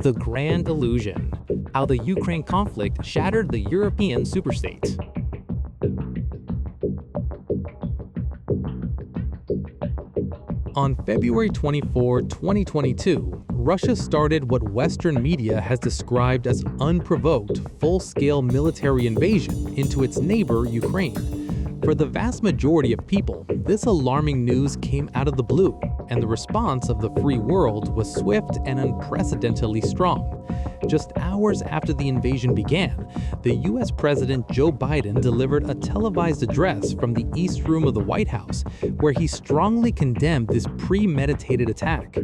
The Grand Illusion: How the Ukraine conflict shattered the European superstate. On February 24, 2022, Russia started what Western media has described as unprovoked, full-scale military invasion into its neighbor, Ukraine. For the vast majority of people, this alarming news came out of the blue, and the response of the free world was swift and unprecedentedly strong. Just hours after the invasion began, the US President Joe Biden delivered a televised address from the East Room of the White House, where he strongly condemned this premeditated attack.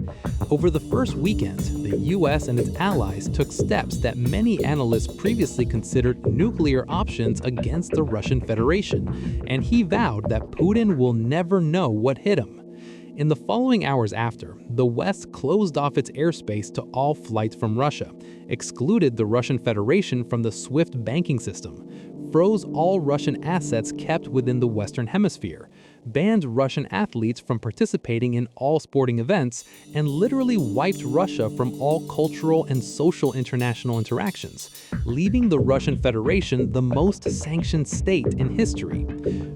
Over the first weekend, the US and its allies took steps that many analysts previously considered nuclear options against the Russian Federation, and he vowed that Putin will never know what hit him. In the following hours after, the West closed off its airspace to all flights from Russia, excluded the Russian Federation from the SWIFT banking system, froze all Russian assets kept within the Western Hemisphere, banned Russian athletes from participating in all sporting events, and literally wiped Russia from all cultural and social international interactions, leaving the Russian Federation the most sanctioned state in history.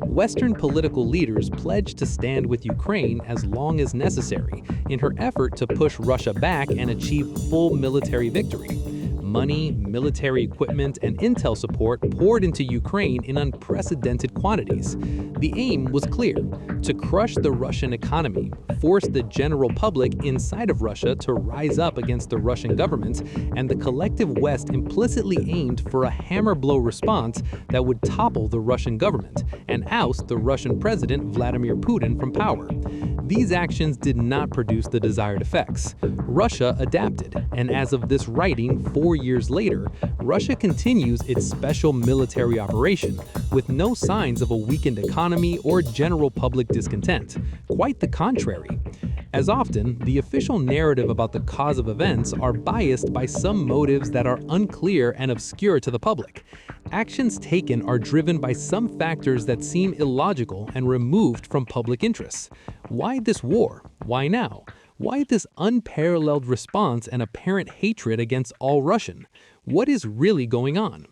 Western political leaders pledged to stand with Ukraine as long as necessary in her effort to push Russia back and achieve full military victory. Money, military equipment, and intel support poured into Ukraine in unprecedented quantities. The aim was clear: to crush the Russian economy, force the general public inside of Russia to rise up against the Russian government, and the collective West implicitly aimed for a hammer blow response that would topple the Russian government and oust the Russian President Vladimir Putin from power. These actions did not produce the desired effects. Russia adapted, and as of this writing, 4 years later, Russia continues its special military operation, with no signs of a weakened economy or general public discontent. Quite the contrary. As often, the official narrative about the cause of events are biased by some motives that are unclear and obscure to the public. Actions taken are driven by some factors that seem illogical and removed from public interests. Why this war? Why now? Why this unparalleled response and apparent hatred against all Russian? What is really going on?